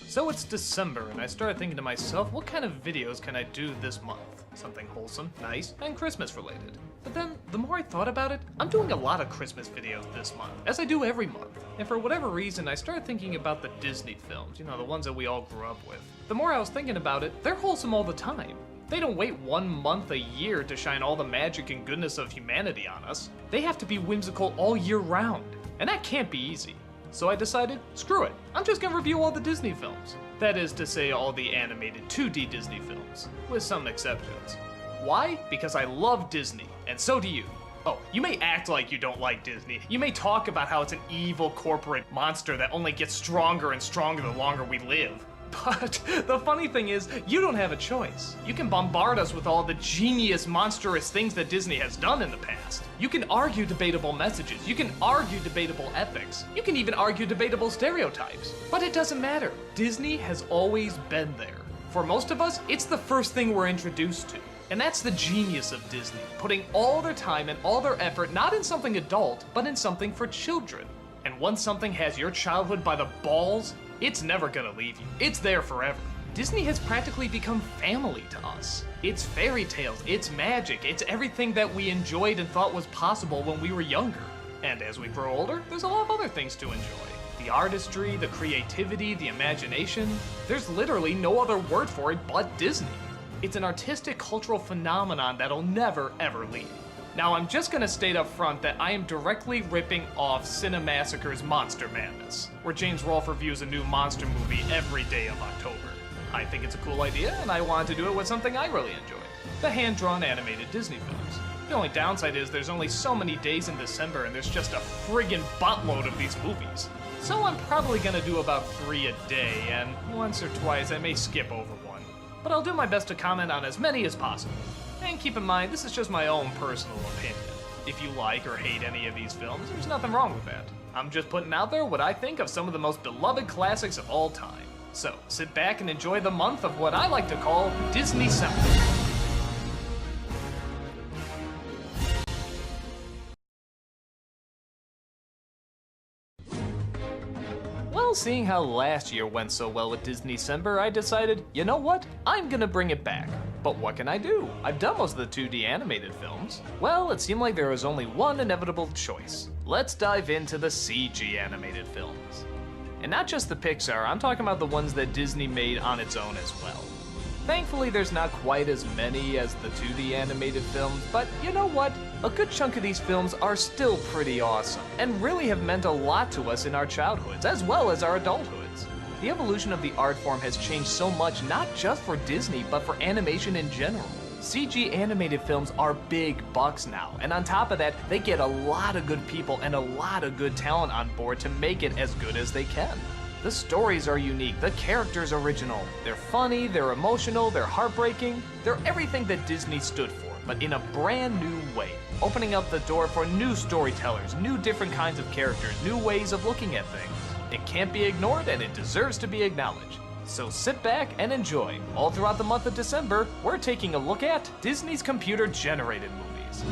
So it's December, and I started thinking to myself, what kind of videos can I do this month? Something wholesome, nice, and Christmas related. But then, the more I thought about it, I'm doing a lot of Christmas videos this month, as I do every month. And for whatever reason, I started thinking about the Disney films, you know, the ones that we all grew up with. The more I was thinking about it, they're wholesome all the time. They don't wait 1 month a year to shine all the magic and goodness of humanity on us. They have to be whimsical all year round, and that can't be easy. So I decided, screw it, I'm just gonna review all the Disney films. That is to say, all the animated 2D Disney films, with some exceptions. Why? Because I love Disney, and so do you. Oh, you may act like you don't like Disney. You may talk about how it's an evil corporate monster that only gets stronger and stronger the longer we live. But the funny thing is, you don't have a choice. You can bombard us with all the genius, monstrous things that Disney has done in the past. You can argue debatable messages. You can argue debatable ethics. You can even argue debatable stereotypes. But it doesn't matter. Disney has always been there. For most of us, it's the first thing we're introduced to. And that's the genius of Disney, putting all their time and all their effort not in something adult, but in something for children. And once something has your childhood by the balls, it's never gonna leave you. It's there forever. Disney has practically become family to us. It's fairy tales, it's magic, it's everything that we enjoyed and thought was possible when we were younger. And as we grow older, there's a lot of other things to enjoy. The artistry, the creativity, the imagination. There's literally no other word for it but Disney. It's an artistic cultural phenomenon that'll never ever leave. Now, I'm just gonna state up front that I am directly ripping off Cinemassacre's Monster Madness, where James Rolfe reviews a new monster movie every day of October. I think it's a cool idea, and I wanted to do it with something I really enjoy, the hand-drawn animated Disney films. The only downside is there's only so many days in December, and there's just a friggin' buttload of these movies. So I'm probably gonna do about 3 a day, and once or twice I may skip over one. But I'll do my best to comment on as many as possible. And keep in mind, this is just my own personal opinion. If you like or hate any of these films, there's nothing wrong with that. I'm just putting out there what I think of some of the most beloved classics of all time. So, sit back and enjoy the month of what I like to call Disneycember. Well, seeing how last year went so well with Disneycember, I decided, you know what? I'm gonna bring it back. But what can I do? I've done most of the 2D animated films. Well, it seemed like there was only one inevitable choice. Let's dive into the CG animated films. And not just the Pixar, I'm talking about the ones that Disney made on its own as well. Thankfully, there's not quite as many as the 2D animated films, but you know what? A good chunk of these films are still pretty awesome, and really have meant a lot to us in our childhoods, as well as our adulthoods. The evolution of the art form has changed so much, not just for Disney, but for animation in general. CG animated films are big bucks now, and on top of that, they get a lot of good people and a lot of good talent on board to make it as good as they can. The stories are unique, the characters original. They're funny, they're emotional, they're heartbreaking. They're everything that Disney stood for, but in a brand new way, opening up the door for new storytellers, new different kinds of characters, new ways of looking at things. It can't be ignored, and it deserves to be acknowledged. So sit back and enjoy. All throughout the month of December, we're taking a look at Disney's computer-generated movies.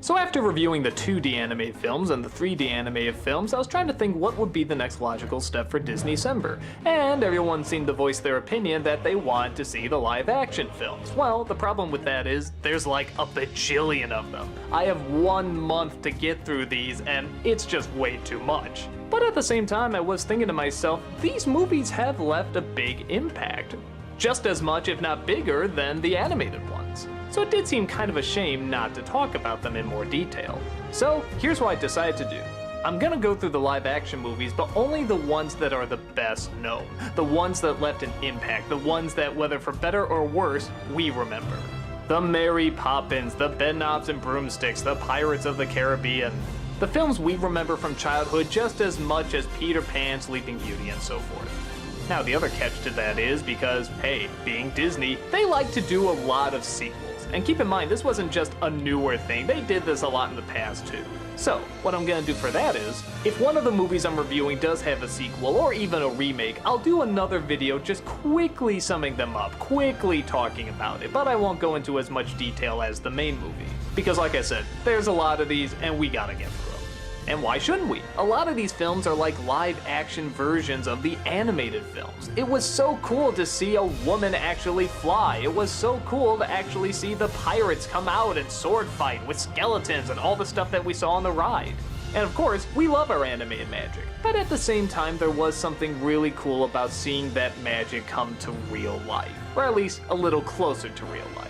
So after reviewing the 2D animated films and the 3D animated films, I was trying to think what would be the next logical step for Disneycember, and everyone seemed to voice their opinion that they want to see the live action films. Well, the problem with that is, there's like a bajillion of them. I have 1 month to get through these, and it's just way too much. But at the same time, I was thinking to myself, these movies have left a big impact. Just as much, if not bigger, than the animated ones. So it did seem kind of a shame not to talk about them in more detail. So here's what I decided to do. I'm gonna go through the live action movies, but only the ones that are the best known. The ones that left an impact, the ones that, whether for better or worse, we remember. The Mary Poppins, the Bedknobs and Broomsticks, the Pirates of the Caribbean. The films we remember from childhood just as much as Peter Pan, Sleeping Beauty, and so forth. Now the other catch to that is because, hey, being Disney, they like to do a lot of sequels. And keep in mind, this wasn't just a newer thing, they did this a lot in the past too. So, what I'm gonna do for that is, if one of the movies I'm reviewing does have a sequel or even a remake, I'll do another video just quickly summing them up, quickly talking about it, but I won't go into as much detail as the main movie. because like I said, there's a lot of these and we gotta get through them. And why shouldn't we? A lot of these films are like live action versions of the animated films. It was so cool to see a woman actually fly. It was so cool to actually see the pirates come out and sword fight with skeletons and all the stuff that we saw on the ride. And of course, we love our animated magic. But at the same time, there was something really cool about seeing that magic come to real life. Or at least a little closer to real life.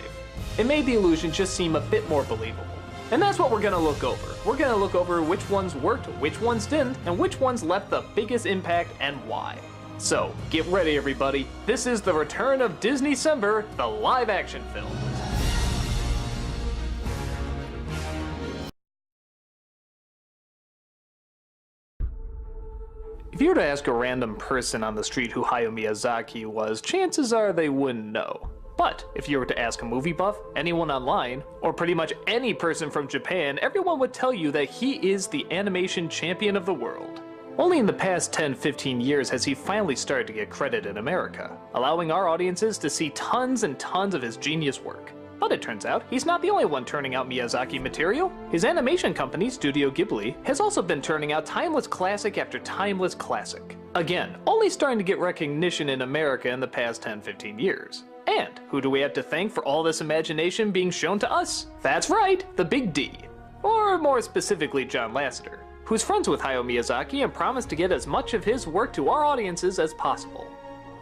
It made the illusion just seem a bit more believable. And that's what we're gonna look over. We're gonna look over which ones worked, which ones didn't, and which ones left the biggest impact and why. So, get ready everybody, this is the return of Disneycember, the live action film. If you were to ask a random person on the street who Hayao Miyazaki was, chances are they wouldn't know. But if you were to ask a movie buff, anyone online, or pretty much any person from Japan, everyone would tell you that he is the animation champion of the world. Only in the past 10-15 years has he finally started to get credit in America, allowing our audiences to see tons and tons of his genius work. But it turns out, he's not the only one turning out Miyazaki material. His animation company, Studio Ghibli, has also been turning out timeless classic after timeless classic. Again, only starting to get recognition in America in the past 10-15 years. And who do we have to thank for all this imagination being shown to us? That's right, the Big D. Or more specifically, John Lasseter, who's friends with Hayao Miyazaki and promised to get as much of his work to our audiences as possible.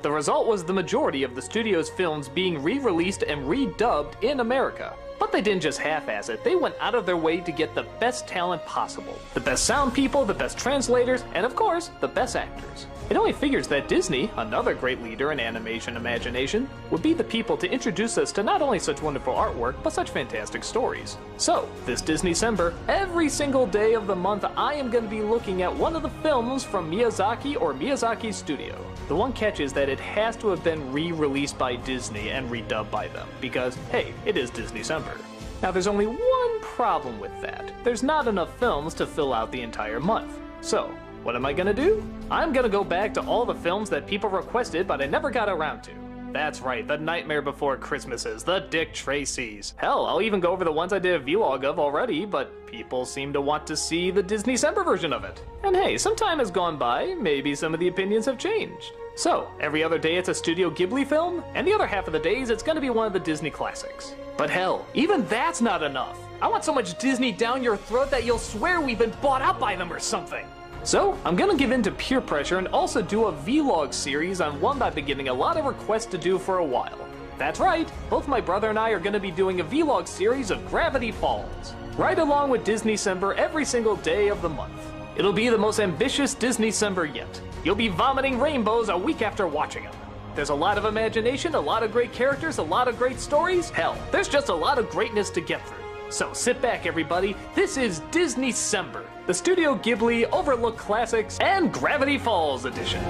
The result was the majority of the studio's films being re-released and redubbed in America. But they didn't just half-ass it, they went out of their way to get the best talent possible. The best sound people, the best translators, and of course, the best actors. It only figures that Disney, another great leader in animation imagination, would be the people to introduce us to not only such wonderful artwork, but such fantastic stories. So, this Disneycember, every single day of the month I am going to be looking at one of the films from Miyazaki or Miyazaki's studio. The one catch is that it has to have been re-released by Disney and redubbed by them, because, hey, it is Disneycember. Now there's only one problem with that. There's not enough films to fill out the entire month. So, what am I gonna do? I'm gonna go back to all the films that people requested but I never got around to. That's right, the Nightmare Before Christmases, the Dick Tracys. Hell, I'll even go over the ones I did a vlog of already, but people seem to want to see the Disneycember version of it. And hey, some time has gone by, maybe some of the opinions have changed. So, every other day it's a Studio Ghibli film, and the other half of the days it's gonna be one of the Disney classics. But hell, even that's not enough. I want so much Disney down your throat that you'll swear we've been bought out by them or something. So, I'm gonna give in to peer pressure and also do a vlog series on one that I've been getting a lot of requests to do for a while. That's right, both my brother and I are gonna be doing a vlog series of Gravity Falls, right along with Disneycember every single day of the month. It'll be the most ambitious Disneycember yet. You'll be vomiting rainbows a week after watching them. There's a lot of imagination, a lot of great characters, a lot of great stories. Hell, there's just a lot of greatness to get through. So sit back everybody, this is Disneycember, the Studio Ghibli Overlooked Classics and Gravity Falls edition.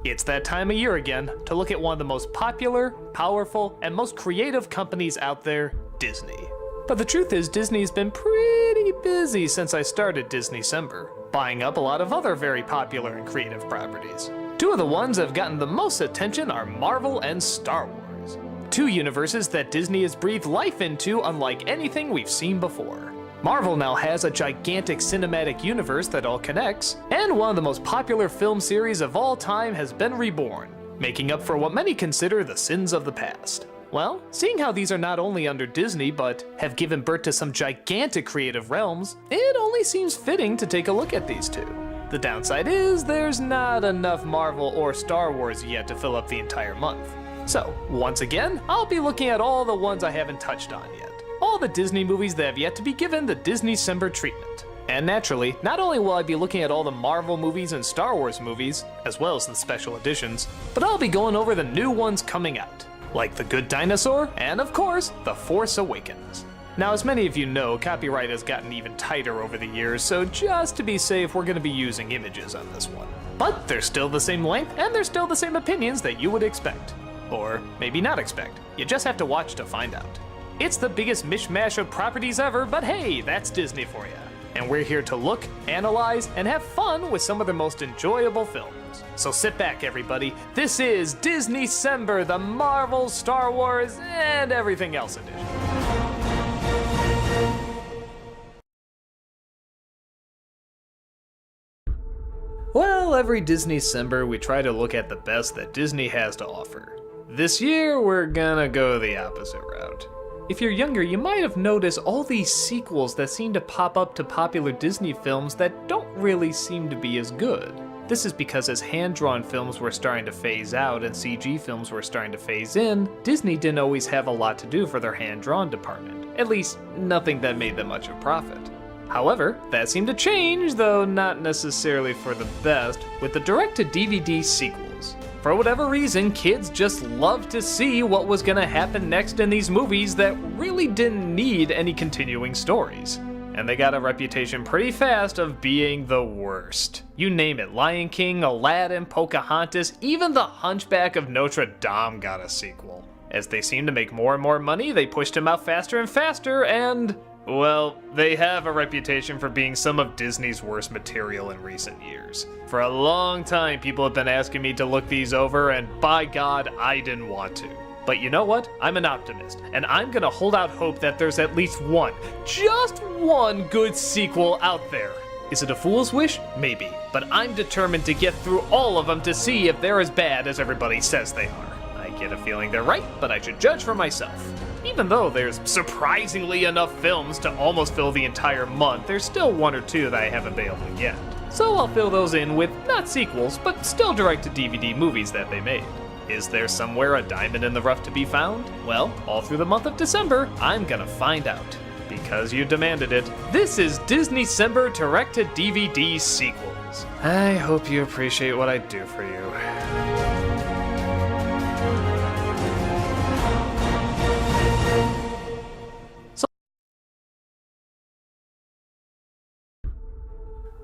It's that time of year again to look at one of the most popular, powerful, and most creative companies out there, Disney. But the truth is, Disney's been pretty busy since I started Disneycember, buying up a lot of other very popular and creative properties. Two of the ones that have gotten the most attention are Marvel and Star Wars. Two universes that Disney has breathed life into unlike anything we've seen before. Marvel now has a gigantic cinematic universe that all connects, and one of the most popular film series of all time has been reborn, making up for what many consider the sins of the past. Well, seeing how these are not only under Disney, but have given birth to some gigantic creative realms, it only seems fitting to take a look at these two. The downside is, there's not enough Marvel or Star Wars yet to fill up the entire month. So, once again, I'll be looking at all the ones I haven't touched on yet. All the Disney movies that have yet to be given the Disneycember treatment. And naturally, not only will I be looking at all the Marvel movies and Star Wars movies, as well as the special editions, but I'll be going over the new ones coming out, like The Good Dinosaur, and of course, The Force Awakens. Now, as many of you know, copyright has gotten even tighter over the years, so just to be safe, we're going to be using images on this one. But they're still the same length, and they're still the same opinions that you would expect. Or maybe not expect. You just have to watch to find out. It's the biggest mishmash of properties ever, but hey, that's Disney for you. and we're here to look, analyze, and have fun with some of the most enjoyable films. So sit back, everybody. This is Disneycember, the Marvel, Star Wars, and everything else edition. Well, every Disneycember we try to look at the best that Disney has to offer. This year, we're gonna go the opposite route. If you're younger, you might have noticed all these sequels that seem to pop up to popular Disney films that don't really seem to be as good. This is because as hand-drawn films were starting to phase out and CG films were starting to phase in, Disney didn't always have a lot to do for their hand-drawn department. At least, nothing that made them much of a profit. However, that seemed to change, though not necessarily for the best, with the direct-to-DVD sequels. For whatever reason, kids just loved to see what was gonna happen next in these movies that really didn't need any continuing stories. And they got a reputation pretty fast of being the worst. You name it, Lion King, Aladdin, Pocahontas, even The Hunchback of Notre Dame got a sequel. As they seemed to make more and more money, they pushed him out faster and faster, and well, they have a reputation for being some of Disney's worst material in recent years. For a long time, people have been asking me to look these over, and by God, I didn't want to. But you know what? I'm an optimist, and I'm gonna hold out hope that there's at least one, just one good sequel out there. Is it a fool's wish? Maybe. But I'm determined to get through all of them to see if they're as bad as everybody says they are. I get a feeling they're right, but I should judge for myself. Even though there's surprisingly enough films to almost fill the entire month, there's still one or two that I haven't been able to get. So I'll fill those in with not sequels, but still direct-to-DVD movies that they made. Is there somewhere a diamond in the rough to be found? Well, all through the month of December, I'm gonna find out. Because you demanded it, this is Disneycember direct-to-DVD sequels. I hope you appreciate what I do for you.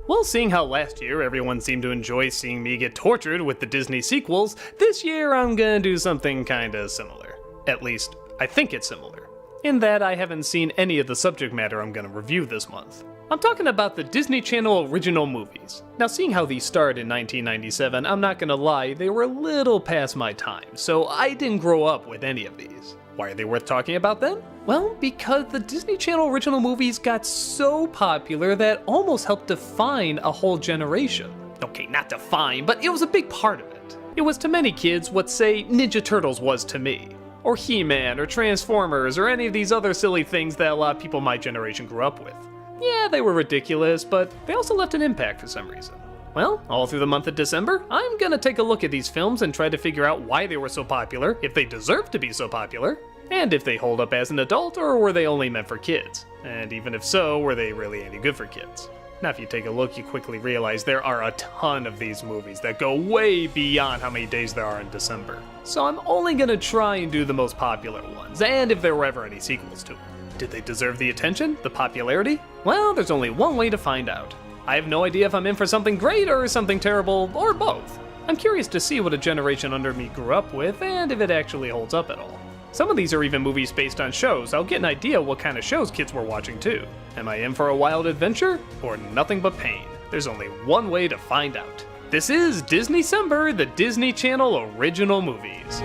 Well, seeing how last year everyone seemed to enjoy seeing me get tortured with the Disney sequels, this year I'm gonna do something kinda similar. At least, I think it's similar. In that I haven't seen any of the subject matter I'm gonna review this month. I'm talking about the Disney Channel original movies. Now, seeing how these started in 1997, I'm not gonna lie, they were a little past my time, so I didn't grow up with any of these. Why are they worth talking about then? Well, because the Disney Channel original movies got so popular that almost helped define a whole generation. Okay, not define, but it was a big part of it. It was to many kids what, say, Ninja Turtles was to me. Or He-Man, or Transformers, or any of these other silly things that a lot of people my generation grew up with. Yeah, they were ridiculous, but they also left an impact for some reason. Well, all through the month of December, I'm gonna take a look at these films and try to figure out why they were so popular, if they deserve to be so popular, and if they hold up as an adult or were they only meant for kids. And even if so, were they really any good for kids? Now if you take a look, you quickly realize there are a ton of these movies that go way beyond how many days there are in December. So I'm only gonna try and do the most popular ones, and if there were ever any sequels to them. Did they deserve the attention? The popularity? Well, there's only one way to find out. I have no idea if I'm in for something great or something terrible, or both. I'm curious to see what a generation under me grew up with, and if it actually holds up at all. Some of these are even movies based on shows. I'll get an idea what kind of shows kids were watching too. Am I in for a wild adventure, or nothing but pain? There's only one way to find out. This is Disneycember, the Disney Channel original movies.